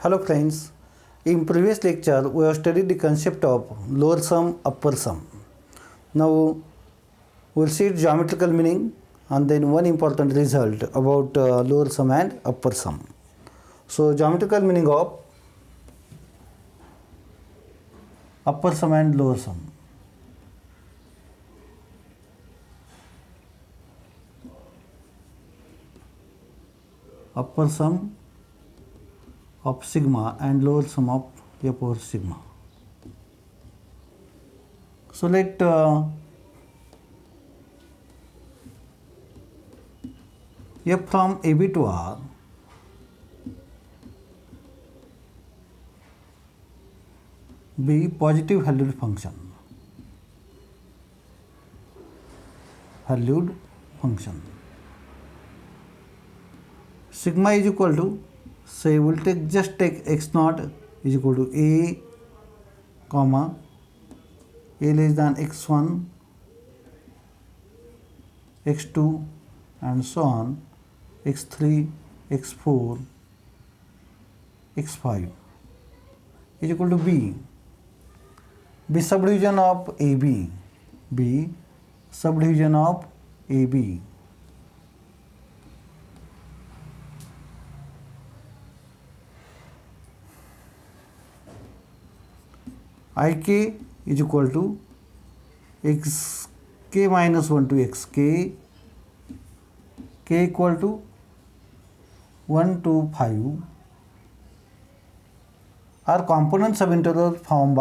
Hello friends, in previous lecture we have studied the concept of lower sum, upper sum. Now we will see geometrical meaning and then one important result about lower sum and upper sum. So geometrical meaning of upper sum and lower sum. Upper sum of sigma and lower sum of a power sigma. So let f from AB to R be positive valued function. Sigma is equal to, say we will just take x naught is equal to a comma a less than x1, x2 and so on, x3, x4, x5 is equal to b. B subdivision of AB, B subdivision of AB. Ik is equal to xk minus 1 to xk, k equal to 1 to 5 are component subintervals formed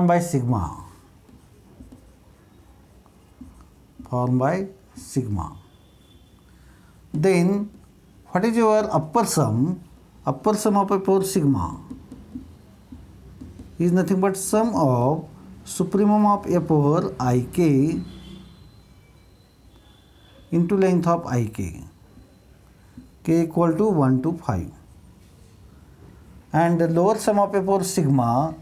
by sigma. Then what is your upper sum? Upper sum of a power sigma is nothing but sum of supremum of a power ik into length of ik, k equal to 1 to 5, and the lower sum of a power sigma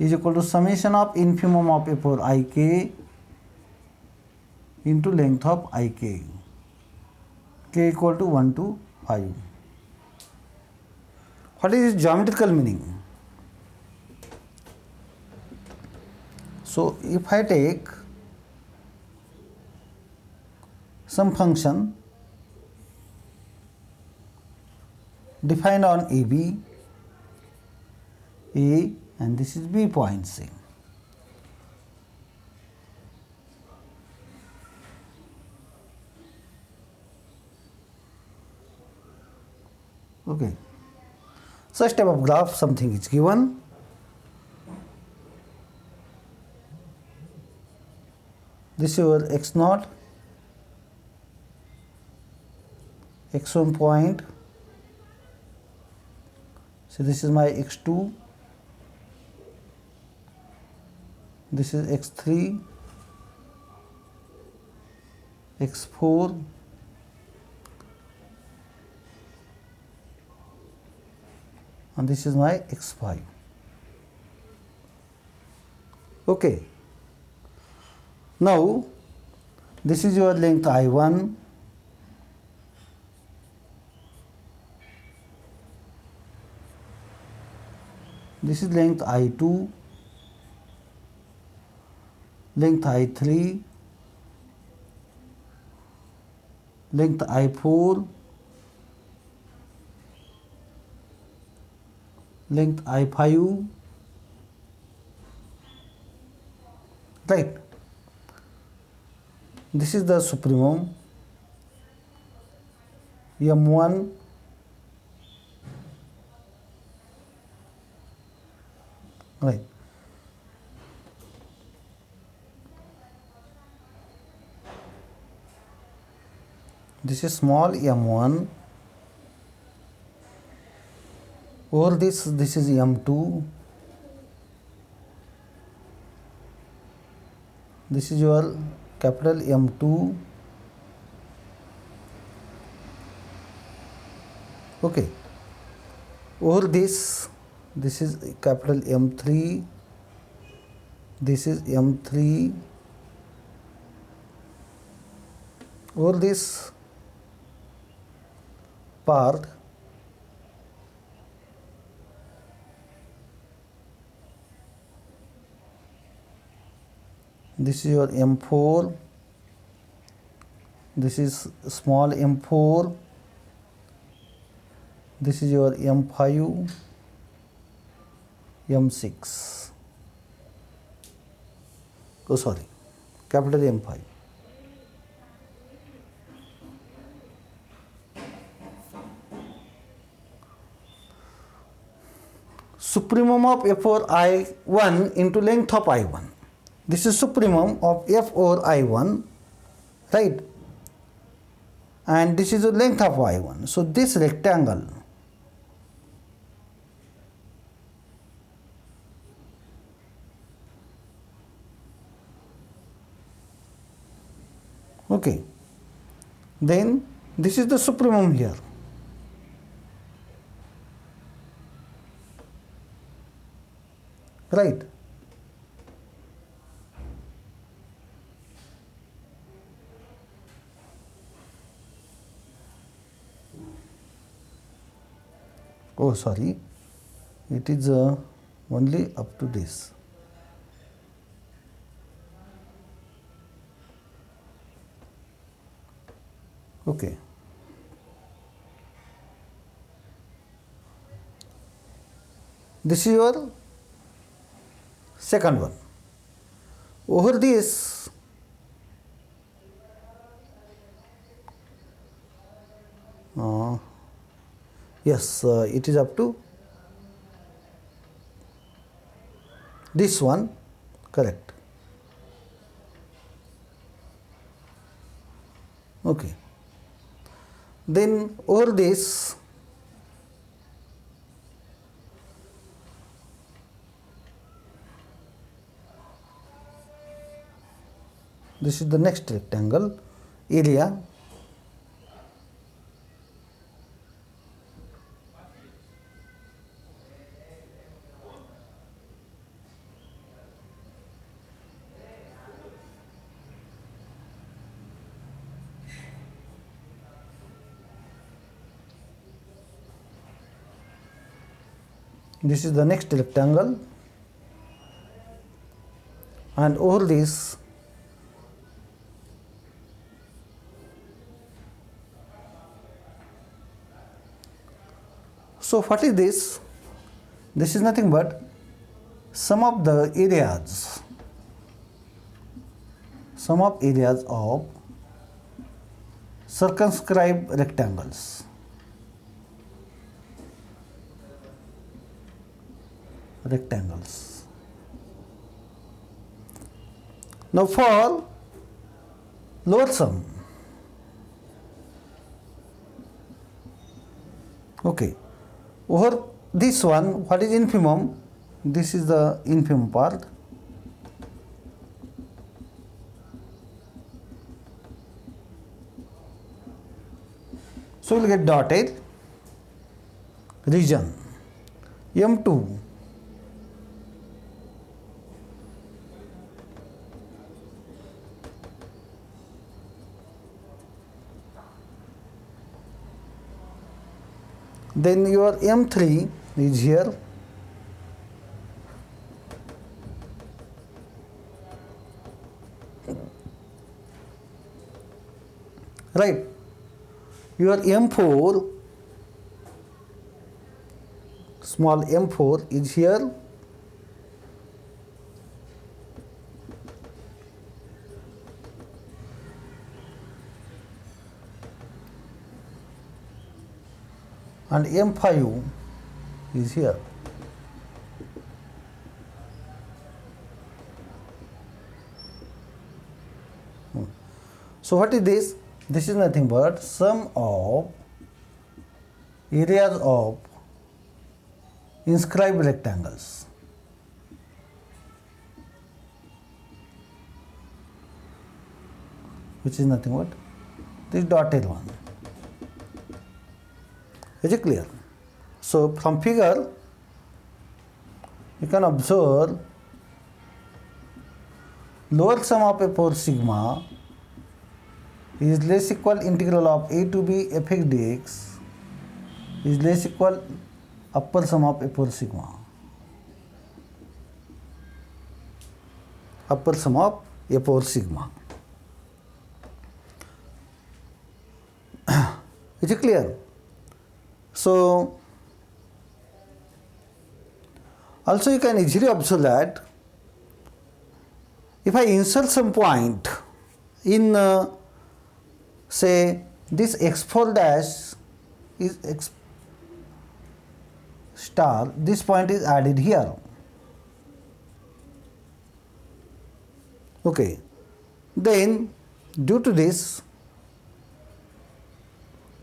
is equal to summation of infimum of a power ik into length of ik, k equal to 1 to 5. What is its geometrical meaning? So if I take some function defined on AB, A and this is B point C. Okay. Such type of graph something is given. This is your x naught, x1 point. So this is my x2, this is x3, x4, and this is my x5. Okay. Now this is your length I1, this is length I2, length I3, length I4, length I5, right. This is the supremum M1, right. This is small m1, over this is m2, this is your capital M2, okay. Over this is capital M3, this is M3, over this part this is your M4, this is small M4, this is your M5, M6, oh sorry, capital M5. Supremum of F4 I1 into length of I1. This is supremum of F4 I1, right? And this is the length of I1. So this rectangle okay, then this is the supremum here. Right. Oh sorry, it is only up to this. Okay. This is your second one. Over this yes, it is up to this one, correct. Okay. Then over this this is the next rectangle area. This is the next rectangle, and over this so what is this? This is nothing but sum of the areas, sum of areas of circumscribed rectangles. Now for lower sum, okay, over this one, what is infimum? This is the infimum part. So we will get dotted region M2. Then your M3 is here. Right. Your M4, small M4 is here. And M5 is here. So what is this? This is nothing but sum of areas of inscribed rectangles. Which is nothing but this dotted one. Is it clear? So from figure you can observe lower sum of a 4 sigma is less equal integral of a to b fx dx is less equal upper sum of f over sigma. Upper sum of f over sigma. Is it clear? So also you can easily observe that if I insert some point in say this x4 dash is x star, this point is added here. Okay, then due to this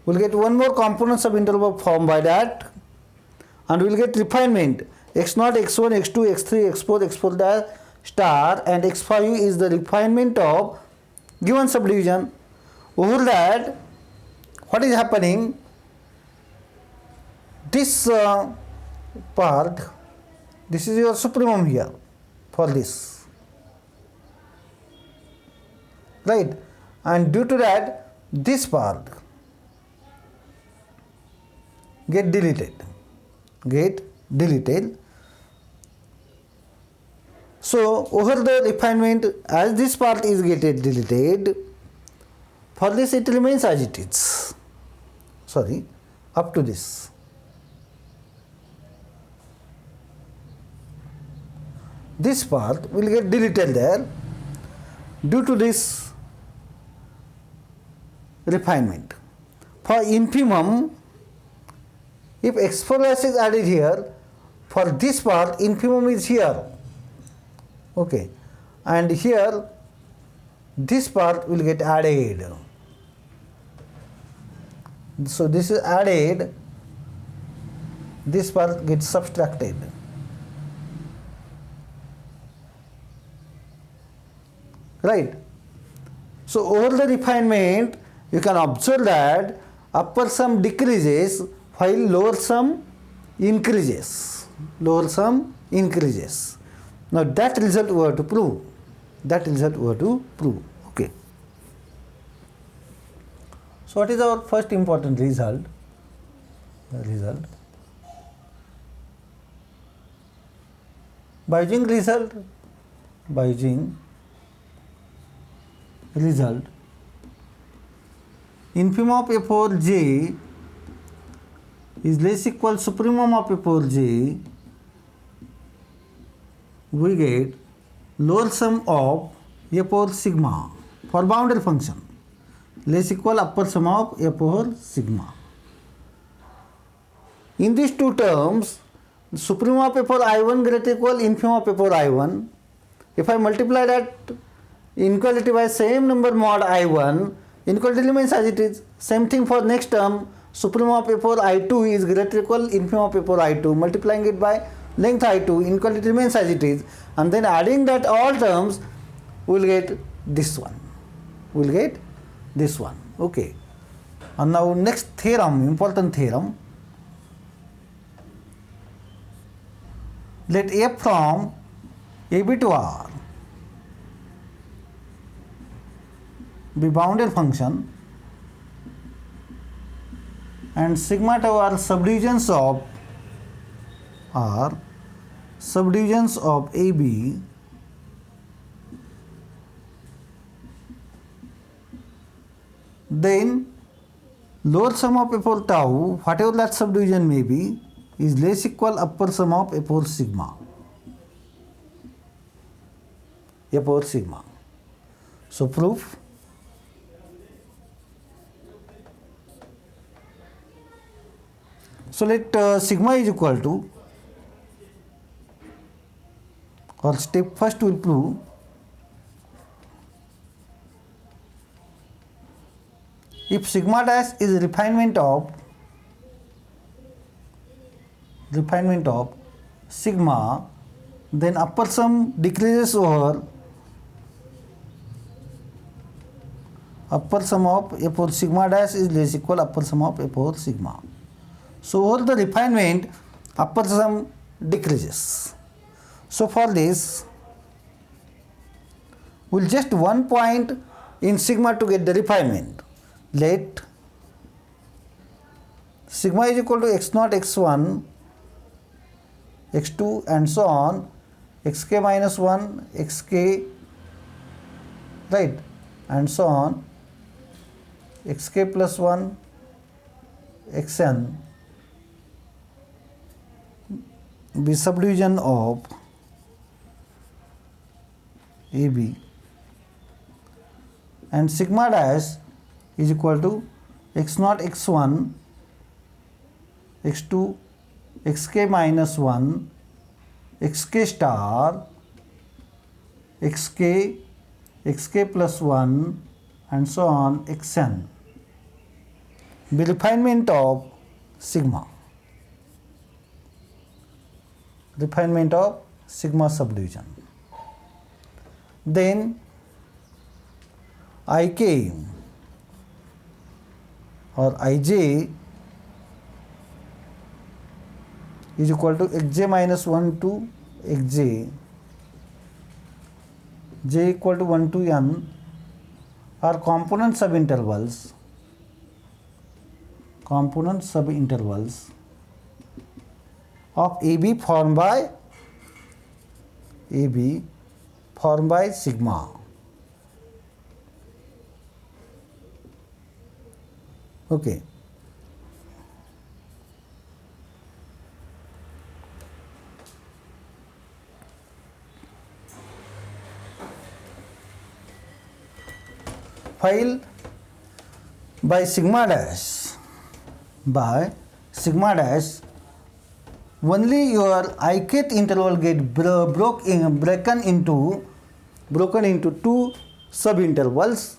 we'll get one more components of interval formed by that, and we'll get refinement x0, x1, x2, x3, x4, x4 dash star, and x5 is the refinement of given subdivision. Over that, what is happening? This part, this is your supremum here for this, right? And due to that, this part get deleted. So over the refinement, as this part is getting deleted, for this it remains as it is. Sorry, up to this. This part will get deleted there due to this refinement. For infimum, if x4 dash is added here, for this part infimum is here. Okay, and here this part will get added. So this is added, this part gets subtracted. Right. So over the refinement, you can observe that upper sum decreases while lower sum increases. Lower sum increases. Now that result we have to prove. Okay. So what is our first important result? By using result, infimum of f over j is less equal supremum of f over j, we get lower sum of f over sigma for boundary function less equal upper sum of f over sigma. In these two terms, supremum of f over I1 greater equal infimum of f over I1. If I multiply that inequality by same number mod I1, inequality remains as it is. Same thing for next term, supremum of f over I2 is greater equal infimum of f over I2. Multiplying it by length I2, inequality remains as it is, and then adding that all terms, we will get this one. Okay. And now next theorem, important theorem. Let f from AB to R be bounded function, and sigma tau are subdivisions of AB then lower sum of f over tau, whatever that subdivision may be, is less equal upper sum of f over sigma. So proof. So let sigma is equal to, or step first will prove if sigma dash is refinement of sigma, then upper sum decreases over upper sum of f over sigma dash is less equal upper sum of f over sigma. So over the refinement, upper sum decreases. So for this, we'll just one point in sigma to get the refinement. Let sigma is equal to x0, x1, x2 and so on, xk minus 1, xk, right, and so on, xk plus 1, xn be subdivision of AB, and sigma dash is equal to x0, x1, x2, xk minus 1, xk star, xk, xk plus 1 and so on, xn be refinement of sigma, refinement of sigma subdivision. Then Ik or Ij is equal to xj minus 1 to xj, j equal to 1 to n are component subintervals of AB formed by sigma. Okay. While by sigma dash, only your ith interval get broken into two subintervals,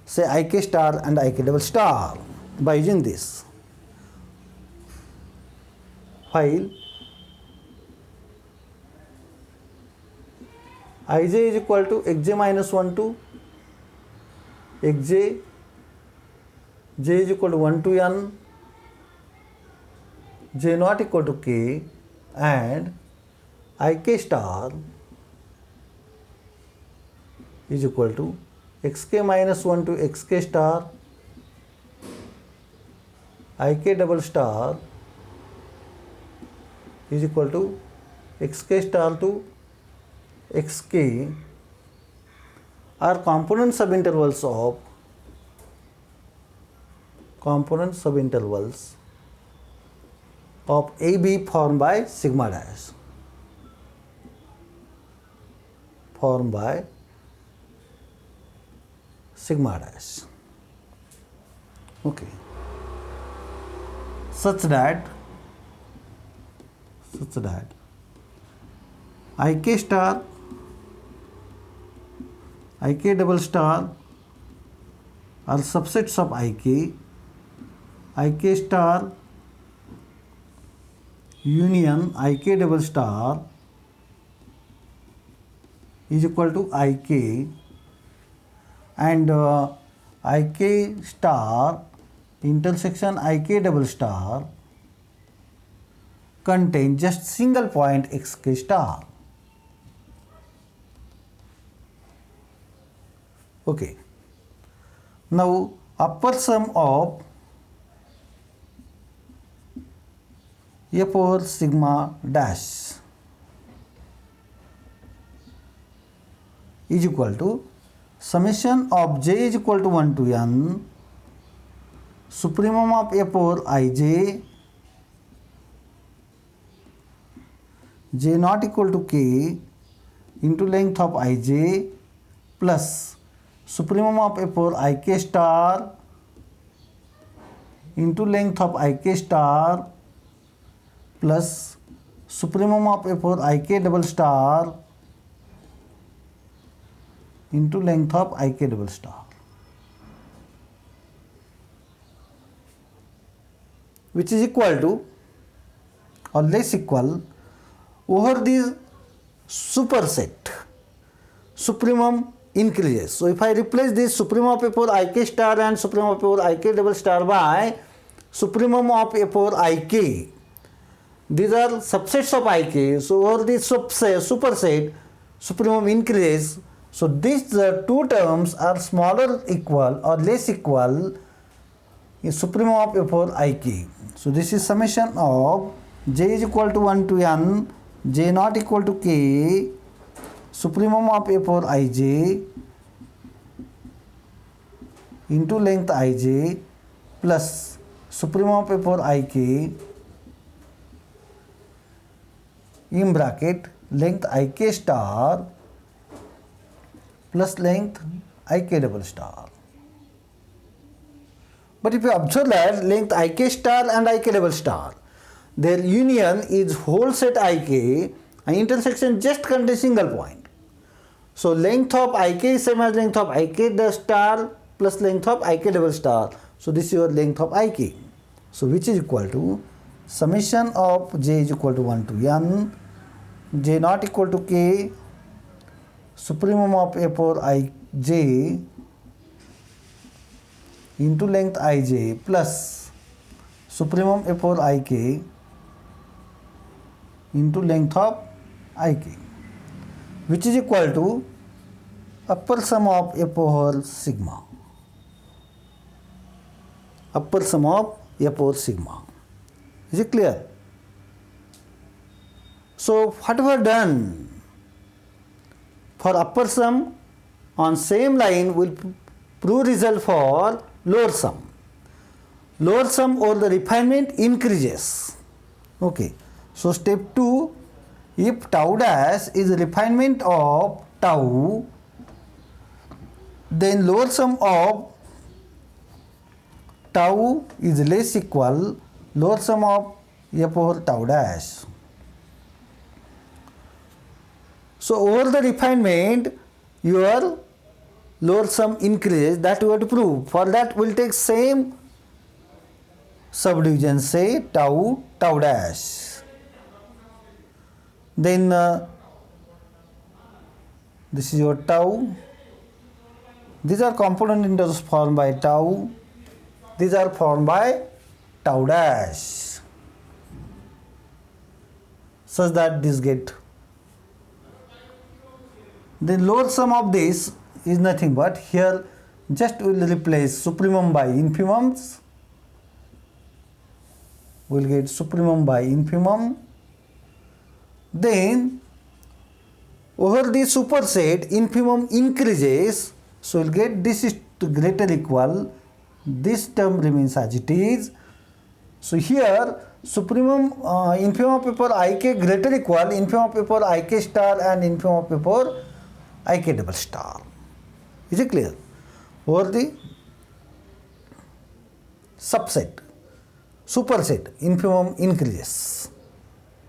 say ik star and ik double star, by using this. While Ij is equal to xj minus 1 to xj, j is equal to 1 to n, j not equal to k, and ik star is equal to xk minus 1 to xk star, ik double star is equal to xk star to xk are component subintervals of AB formed by sigma dash. Okay. Such that ik star, ik double star are subsets of ik star union ik double star is equal to ik, and ik star intersection ik double star contain just single point xk star. Okay. Now upper sum of f over sigma dash is equal to summation of j is equal to 1 to n, supremum of f over ij, j not equal to k into length of ij plus supremum of f over ik star into length of ik star plus supremum of f over ik double star into length of ik double star, which is equal to or less equal over this superset. Supremum increases. So if I replace this supremum of f over ik star and supremum of f over ik double star by supremum of f over ik, these are subsets of ik. So over this superset, supremum increases So these two terms are smaller equal or less equal is supremum of f over ik. So this is summation of j is equal to 1 to n, j not equal to k, supremum of f over ij into length ij plus supremum of f over ik in bracket length ik star plus length ik double star. But if you observe that length ik star and ik double star, their union is whole set ik and intersection just contains single point. So length of ik is same as length of ik the star plus length of ik double star. So this is your length of ik. So which is equal to summation of j is equal to 1 to n, j not equal to k, supremum of f over ij into length ij plus supremum f over ik into length of ik, which is equal to upper sum of f over sigma. Upper sum of f over sigma. Is it clear? So what we have done for upper sum on same line will prove result for lower sum. Lower sum or the refinement increases. Okay. So step 2, if tau dash is a refinement of tau, then lower sum of tau is less equal lower sum of f over tau dash. So over the refinement your lower sum increases, that we have to prove. For that we will take same subdivision, say tau tau dash. Then this is your tau. These are component integers formed by tau. These are formed by tau dash, such that this get. The lower sum of this is nothing but here just we will replace supremum by infimums. We will get supremum by infimum. Then over the superset infimum increases, so we will get this is greater equal, this term remains as it is. So here supremum infimum of f over ik greater equal infimum of f over ik star and infimum of f over ik double star. Is it clear? Over the subset, superset, infimum increases.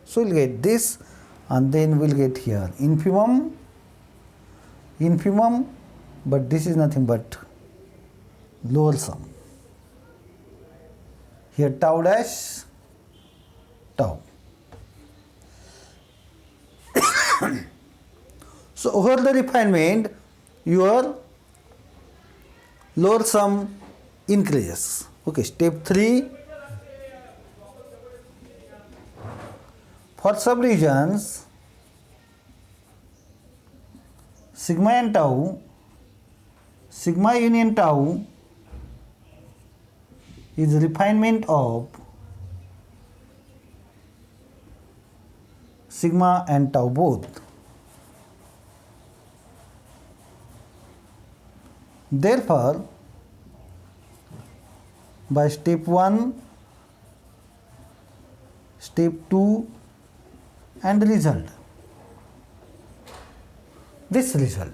So we'll get this and then we'll get here infimum, infimum, but this is nothing but lower sum. Here tau dash, tau. So over the refinement your lower sum increases. Okay, step 3. For subdivisions sigma and tau, sigma union tau is refinement of sigma and tau both. Therefore, by step 1, step 2 and result, this result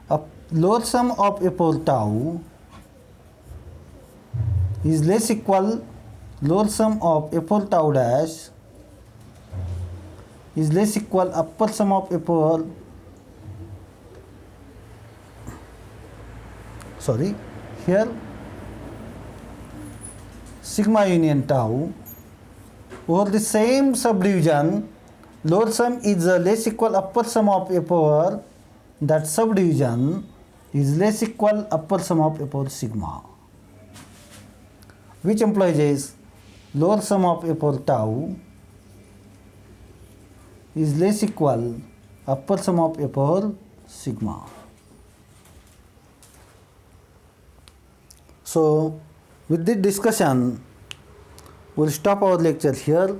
of lower sum of f over tau is less equal lower sum of f over tau dash is less equal upper sum of f over here sigma union tau over the same subdivision lower sum is less equal upper sum of f over that subdivision is less equal upper sum of f over sigma, which implies lower sum of f over tau is less equal upper sum of f over sigma. So with this discussion, we'll stop our lecture here.